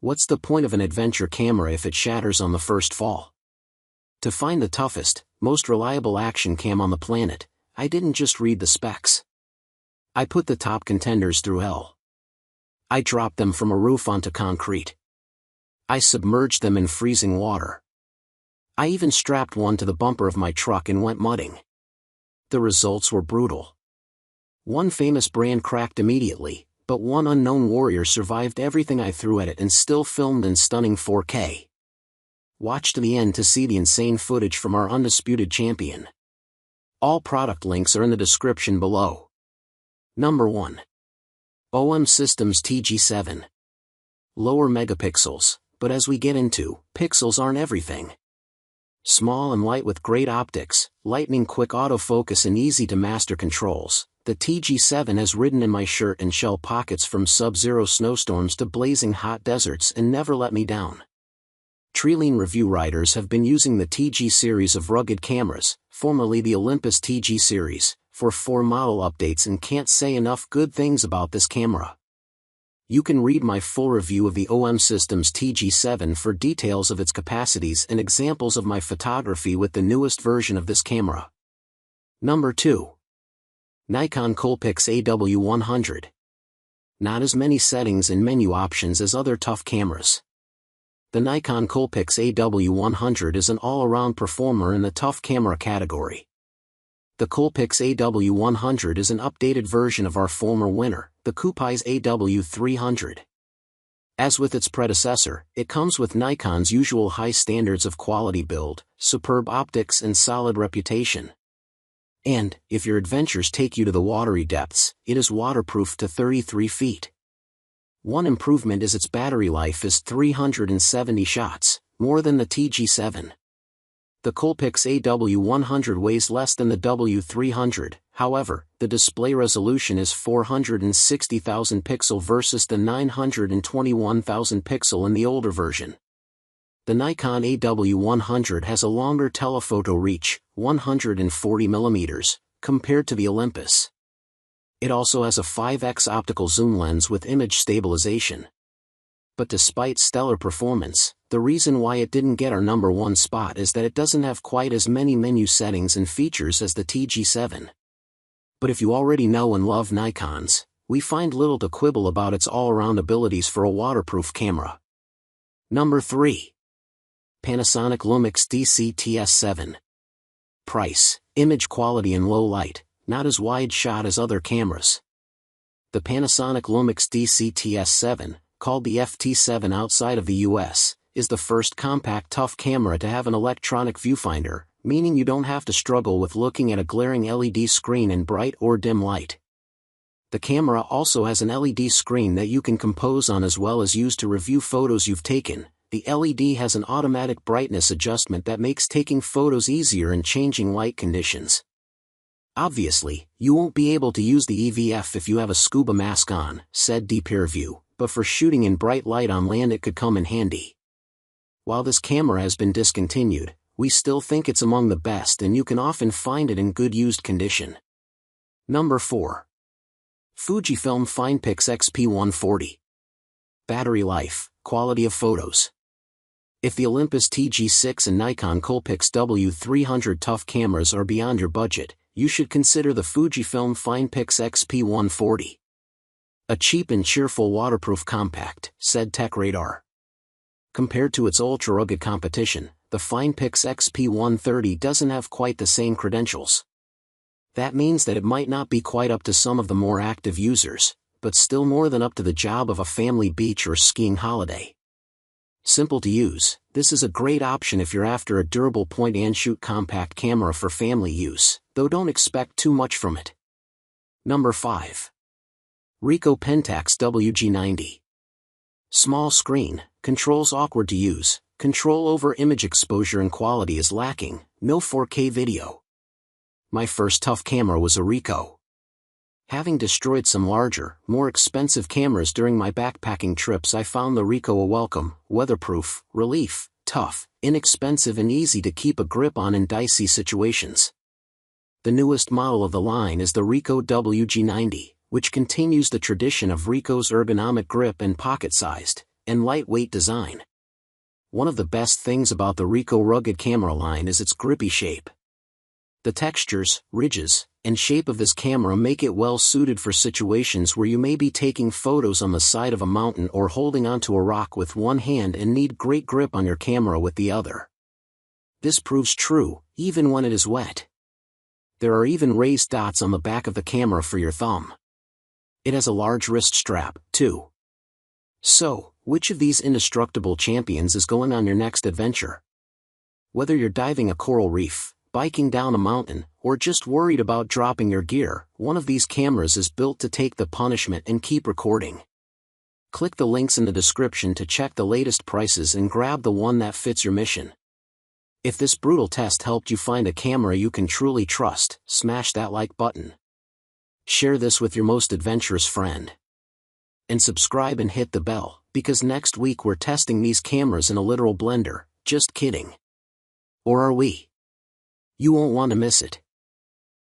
What's the point of an adventure camera if it shatters on the first fall? To find the toughest, most reliable action cam on the planet, I didn't just read the specs. I put the top contenders through hell. I dropped them from a roof onto concrete. I submerged them in freezing water. I even strapped one to the bumper of my truck and went mudding. The results were brutal. One famous brand cracked immediately, but one unknown warrior survived everything I threw at it and still filmed in stunning 4K. Watch to the end to see the insane footage from our undisputed champion. All product links are in the description below. Number 1. OM Systems TG7. Lower megapixels, but as we get into, pixels aren't everything. Small and light with great optics, lightning-quick autofocus and easy-to-master controls, the TG7 has ridden in my shirt and shell pockets from sub-zero snowstorms to blazing hot deserts and never let me down. Treeline review writers have been using the TG series of rugged cameras, formerly the Olympus TG series, for 4 model updates and can't say enough good things about this camera. You can read my full review of the OM Systems TG7 for details of its capacities and examples of my photography with the newest version of this camera. Number 2. Nikon Coolpix AW100. Not as many settings and menu options as other tough cameras. The Nikon Coolpix AW100 is an all-around performer in the tough camera category. The Coolpix AW100 is an updated version of our former winner, the Coolpix AW300. As with its predecessor, it comes with Nikon's usual high standards of quality build, superb optics and solid reputation. And, if your adventures take you to the watery depths, it is waterproof to 33 feet. One improvement is its battery life is 370 shots, more than the TG7. The Coolpix AW100 weighs less than the W300, however, the display resolution is 460,000 pixel versus the 921,000 pixel in the older version. The Nikon AW100 has a longer telephoto reach, 140mm, compared to the Olympus. It also has a 5x optical zoom lens with image stabilization. But despite stellar performance, the reason why it didn't get our number 1 spot is that it doesn't have quite as many menu settings and features as the TG7. But if you already know and love Nikons, we find little to quibble about its all-around abilities for a waterproof camera. Number 3. Panasonic Lumix DC-TS7. Price, image quality and low light, not as wide shot as other cameras. The Panasonic Lumix DC-TS7, called the FT7 outside of the US, is the first compact tough camera to have an electronic viewfinder, meaning you don't have to struggle with looking at a glaring LED screen in bright or dim light. The camera also has an LED screen that you can compose on as well as use to review photos you've taken. The LED has an automatic brightness adjustment that makes taking photos easier in changing light conditions. Obviously, you won't be able to use the EVF if you have a scuba mask on, said Deep Review, but for shooting in bright light on land it could come in handy. While this camera has been discontinued, we still think it's among the best and you can often find it in good used condition. Number 4. Fujifilm Finepix XP140. Battery life, quality of photos. If the Olympus TG6 and Nikon Coolpix W300 tough cameras are beyond your budget, you should consider the Fujifilm Finepix XP140. A cheap and cheerful waterproof compact, said TechRadar. Compared to its ultra-rugged competition, the Finepix XP130 doesn't have quite the same credentials. That means that it might not be quite up to some of the more active users, but still more than up to the job of a family beach or skiing holiday. Simple to use, this is a great option if you're after a durable point-and-shoot compact camera for family use, though don't expect too much from it. Number 5. RICOH Pentax WG90. Small screen, controls awkward to use, control over image exposure and quality is lacking, no 4K video. My first tough camera was a RICOH. Having destroyed some larger, more expensive cameras during my backpacking trips, I found the RICOH a welcome, weatherproof, relief, tough, inexpensive and easy to keep a grip on in dicey situations. The newest model of the line is the RICOH WG90, which continues the tradition of RICOH's ergonomic grip and pocket-sized, and lightweight design. One of the best things about the RICOH rugged camera line is its grippy shape. The textures, ridges, and shape of this camera make it well suited for situations where you may be taking photos on the side of a mountain or holding onto a rock with one hand and need great grip on your camera with the other. This proves true, even when it is wet. There are even raised dots on the back of the camera for your thumb. It has a large wrist strap, too. So, which of these indestructible champions is going on your next adventure? Whether you're diving a coral reef, biking down a mountain, or just worried about dropping your gear, one of these cameras is built to take the punishment and keep recording. Click the links in the description to check the latest prices and grab the one that fits your mission. If this brutal test helped you find a camera you can truly trust, smash that like button. Share this with your most adventurous friend. And subscribe and hit the bell, because next week we're testing these cameras in a literal blender. Just kidding. Or are we? You won't want to miss it.